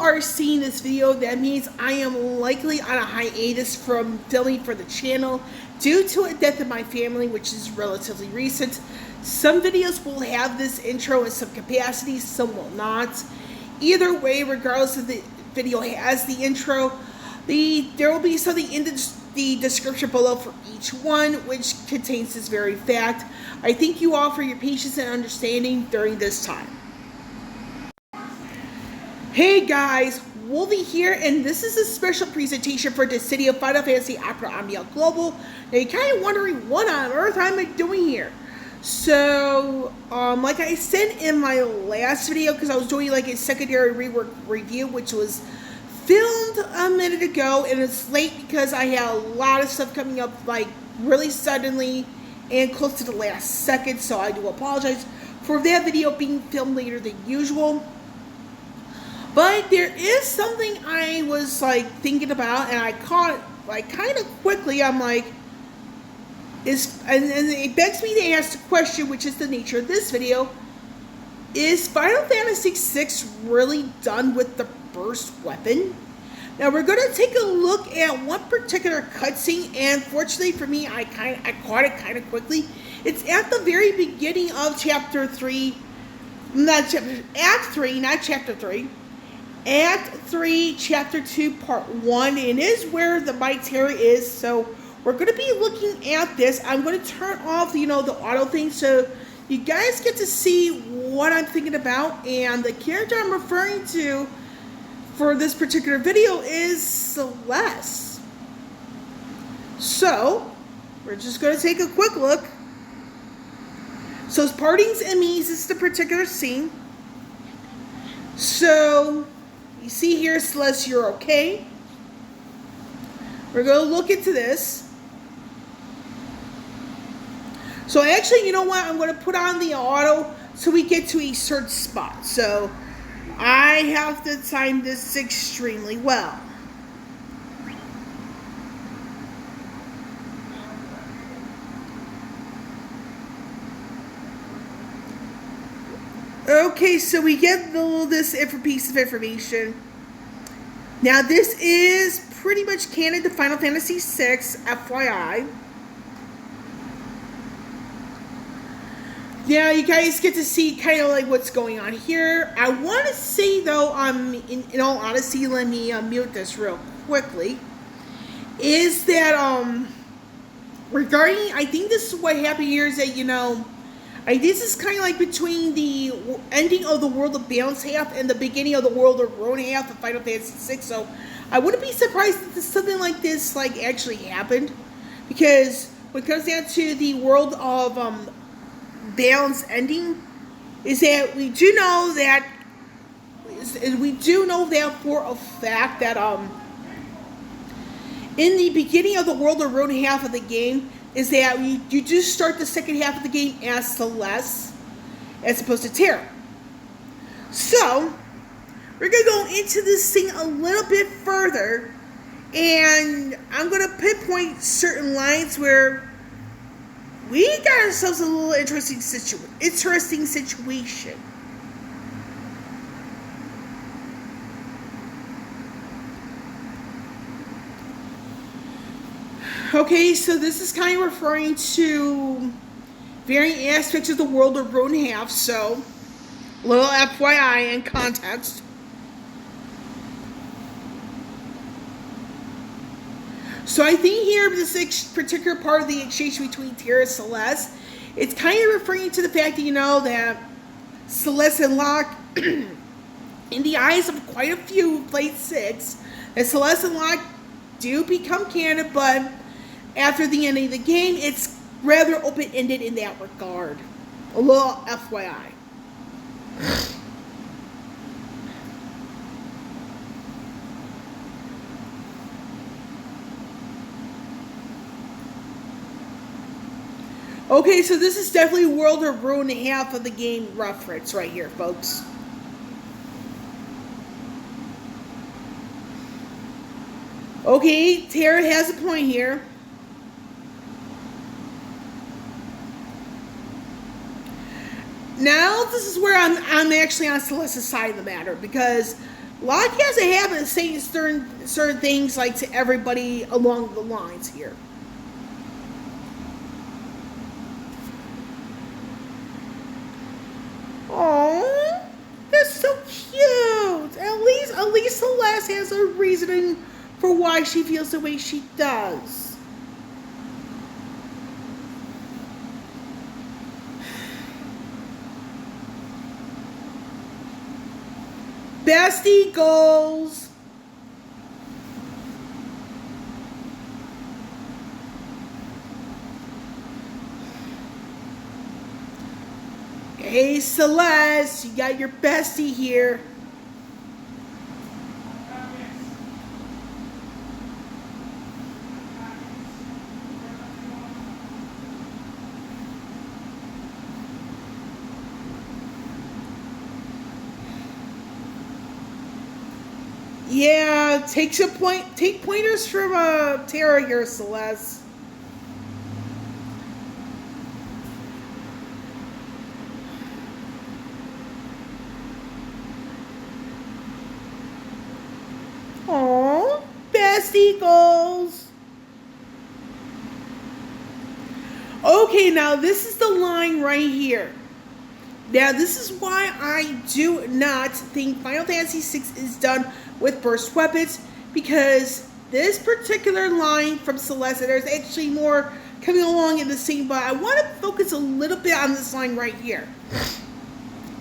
are seeing this video, that means I am likely on a hiatus from filming for the channel due to a death in my family, which is relatively recent. Some videos will have this intro in some capacity, some will not. Either way, regardless if the video has the intro, there will be something in the description below for each one, which contains this very fact. I thank you all for your patience and understanding during this time. Hey guys, Wolvie here, and this is a special presentation for the City of Final Fantasy Opera Amiel Global. Now you're kind of wondering what on earth I'm doing here. So, like I said in my last video, because I was doing like a secondary rework review, which was filmed a minute ago, and it's late because I had a lot of stuff coming up like really suddenly and close to the last second, so I do apologize for that video being filmed later than usual. But there is something I was like thinking about, and I caught it like kind of quickly. I'm like, and it begs me to ask the question, which is the nature of this video: is Final Fantasy VI really done with the burst weapon? Now we're going to take a look at one particular cutscene, and fortunately for me, I caught it kind of quickly. It's at the very beginning of Chapter 3, Act 3, not Chapter 3. Act 3, Chapter 2, Part 1, and is where the My Terror is. So we're going to be looking at this. I'm going to turn off, the auto thing, so you guys get to see what I'm thinking about. And the character I'm referring to for this particular video is Celes. So we're just going to take a quick look. So it's Partings and Me's is the particular scene. So you see here, Celes, you're okay. We're going to look into this. So actually, you know what? I'm going to put on the auto so we get to a certain spot. So I have to time this extremely well. Okay, so we get this piece of information. Now, this is pretty much canon to Final Fantasy VI, FYI. Now, you guys get to see kind of like what's going on here. I want to say, though, in all honesty, let me mute this real quickly, is that, regarding, I think this is what happened here is that, this is kind of like between the ending of the World of Balance half and the beginning of the World of Ruin half of Final Fantasy VI. So I wouldn't be surprised if something like this actually happened, because when it comes down to the World of Balance ending, is that we do know that for a fact that in the beginning of the World of Ruin half of the game, is that you do start the second half of the game as Celes, as opposed to Terra. So, we're going to go into this thing a little bit further, and I'm going to pinpoint certain lines where we got ourselves a little interesting situation. Okay, so this is kind of referring to varying aspects of the World of Ruin half, so little FYI and context. So I think here, this particular part of the exchange between Terra and Celes, it's kind of referring to the fact that, that Celes and Locke, in the eyes of quite a few who played 6, that Celes and Locke do become canon, but after the end of the game, it's rather open-ended in that regard. A little FYI. Okay, so this is definitely World of Ruin half of the game reference right here, folks. Okay, Terra has a point here. Now, this is where I'm actually on Celeste's side of the matter, because Locke has a habit of saying certain things like to everybody along the lines here. Oh, that's so cute. At least Celeste has a reasoning for why she feels the way she does. Bestie goals. Hey Celeste, you got your bestie here. Yeah, take pointers from Tara here, Celeste. Aww, bestie goals. Okay, now this is the line right here. Now this is why I do not think Final Fantasy VI is done with burst weapons, because this particular line from Celeste, there's actually more coming along in the same, but I want to focus a little bit on this line right here.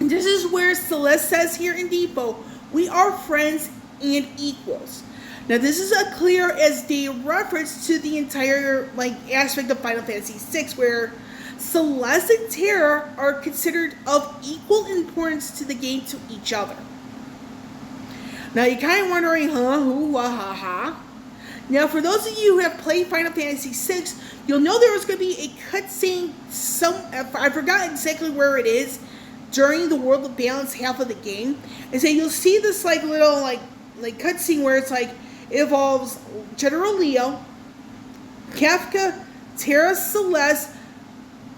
And this is where Celeste says here in DFFOO, we are friends and equals. Now this is a clear as day reference to the entire aspect of Final Fantasy VI, where Celeste and Terra are considered of equal importance to the game to each other. Now you're kind of wondering, who, ha, ha. Now for those of you who have played Final Fantasy VI, you'll know there was going to be a cutscene, I forgot exactly where it is, during the World of Balance half of the game. And so you'll see this little cutscene where it's it involves General Leo, Kefka, Terra, Celeste,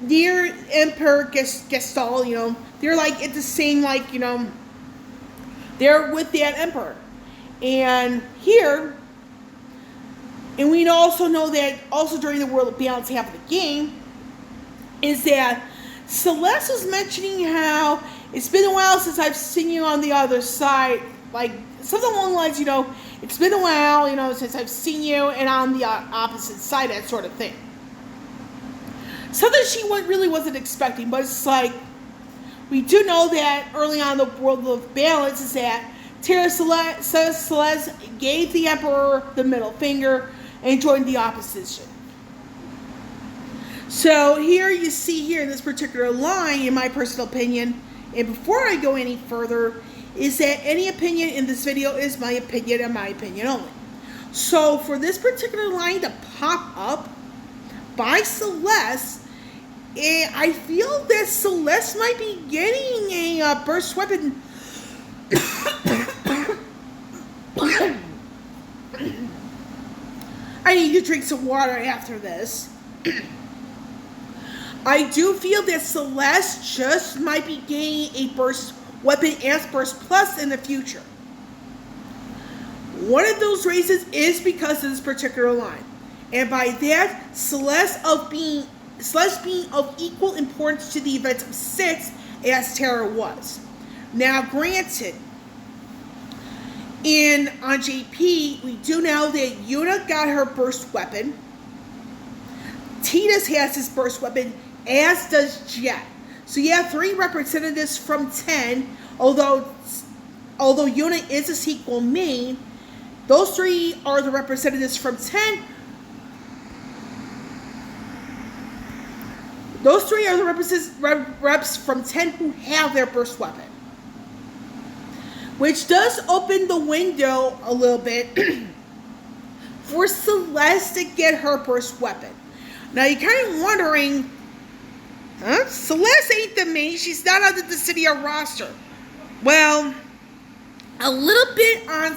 near Emperor Gestalt, they're at the same, they're with that Emperor. And here, and we also know that also during the World of Balance half of the game, is that Celeste was mentioning how it's been a while since I've seen you on the other side, something along the lines, it's been a while, since I've seen you and on the opposite side, that sort of thing. Something she really wasn't expecting, but it's we do know that early on in the World of Balance is that Terra Celeste gave the Emperor the middle finger and joined the opposition. So here you see here in this particular line, in my personal opinion, and before I go any further, is that any opinion in this video is my opinion and my opinion only. So for this particular line to pop up by Celeste, I feel that Celeste might be getting a burst weapon. I need to drink some water after this. I do feel that Celeste just might be getting a burst weapon as Burst Plus in the future. One of those reasons is because of this particular line. And by that, Celeste being of equal importance to the events of 6 as Terra was. Now granted, on JP, we do know that Yuna got her burst weapon. Tidus has his burst weapon, as does Jet. So you have 3 representatives from 10, although Yuna is a sequel main, those 3 are the representatives from 10. Those 3 are the reps from 10 who have their burst weapon. Which does open the window a little bit for Celeste to get her burst weapon. Now you're kind of wondering, Celeste ain't the main, she's not on the Dissidia roster. Well, a little bit on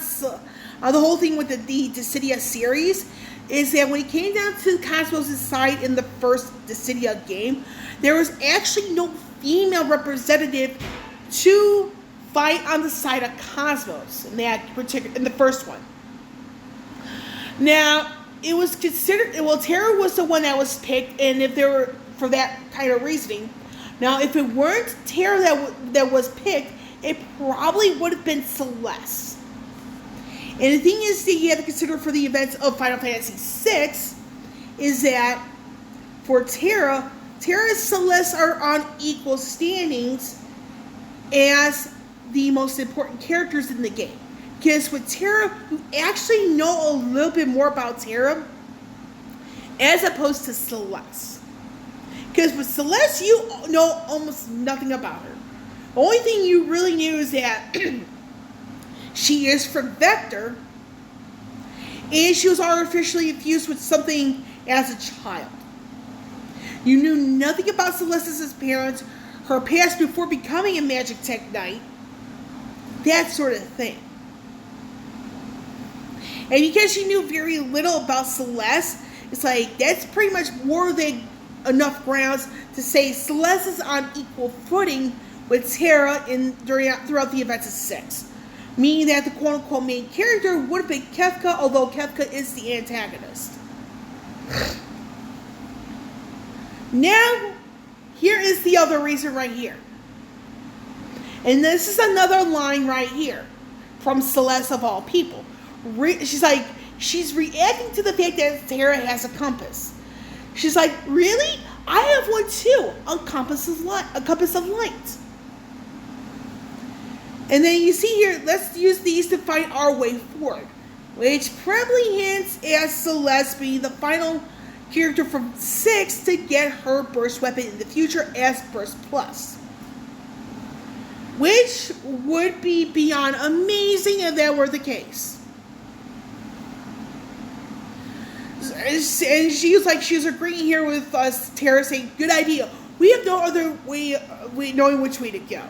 the whole thing with the Dissidia series is that when it came down to Cosmos' side in the first Dissidia game, there was actually no female representative to fight on the side of Cosmos in the first one. Now, it was considered, well, Terra was the one that was picked, and if there were, for that kind of reasoning. Now, if it weren't Terra that was picked, it probably would have been Celes. And the thing is that you have to consider for the events of Final Fantasy VI is that for Terra and Celes are on equal standings as the most important characters in the game. Because with Terra, you actually know a little bit more about Terra as opposed to Celes. Because with Celes, you know almost nothing about her. The only thing you really knew is that she is from Vector, and she was artificially infused with something as a child. You knew nothing about Celeste's parents, her past before becoming a Magic Tech Knight, that sort of thing. And because you knew very little about Celes, it's like, that's pretty much more than enough grounds to say Celes is on equal footing with Terra throughout the events of 6. Meaning that the quote-unquote main character would have been Kefka, although Kefka is the antagonist. Now, here is the other reason right here. And this is another line right here from Celes of all people. She's reacting to the fact that Terra has a compass. She's like, really? I have one too, a compass of light. And then you see here, let's use these to find our way forward, which probably hints at Celes being the final character from 6 to get her burst weapon in the future as Burst Plus. Which would be beyond amazing if that were the case. And she was agreeing here with us, Terra, saying, good idea. We have no other way of knowing which way to go.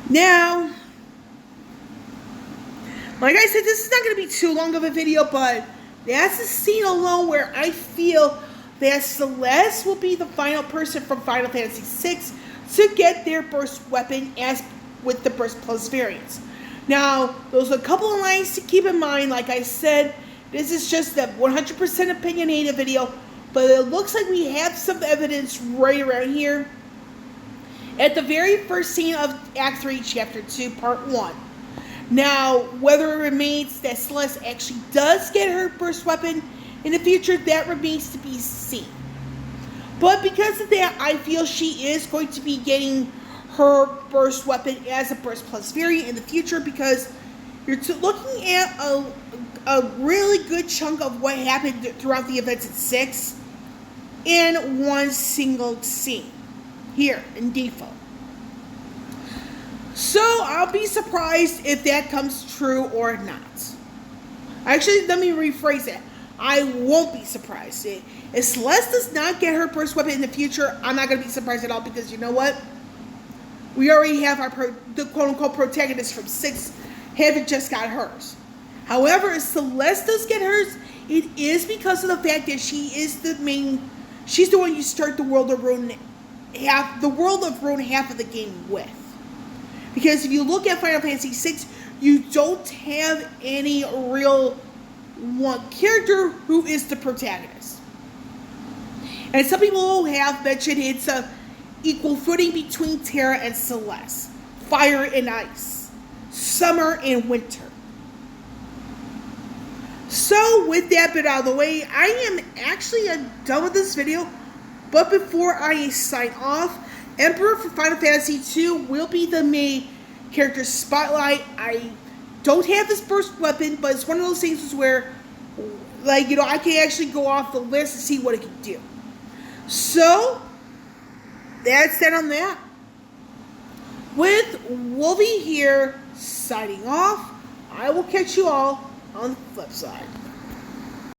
Now, like I said, this is not going to be too long of a video, but that's a scene alone where I feel that Celes will be the final person from Final Fantasy VI to get their burst weapon as with the Burst Plus variants. Now, those are a couple of lines to keep in mind. Like I said, this is just a 100% opinionated video, but it looks like we have some evidence right around here. At the very first scene of Act 3, Chapter 2, Part 1. Now, whether it remains that Celes actually does get her burst weapon in the future, that remains to be seen. But because of that, I feel she is going to be getting her burst weapon as a Burst Plus variant in the future, because you're looking at a really good chunk of what happened throughout the events at 6 in one single scene here in DFFOO. So I'll be surprised if that comes true or not. Actually, let me rephrase that. I won't be surprised. If Celes does not get her burst weapon in the future, I'm not going to be surprised at all, because you know what? We already have the quote-unquote protagonist from 6 haven't just got hers. However, if Celes does get hers, it is because of the fact that she is she's the one you start the World of Ruin half of the game with. Because if you look at Final Fantasy VI, you don't have any real one character who is the protagonist. And some people have mentioned it's a equal footing between Terra and Celes, fire and ice, summer and winter. So with that bit out of the way, I am actually done with this video. But before I sign off, Emperor for Final Fantasy II will be the main character spotlight. I don't have this burst weapon, but it's one of those things where, like, you know, I can actually go off the list and see what it can do. So, that's that on that. With Wolvie here, signing off. I will catch you all on the flip side.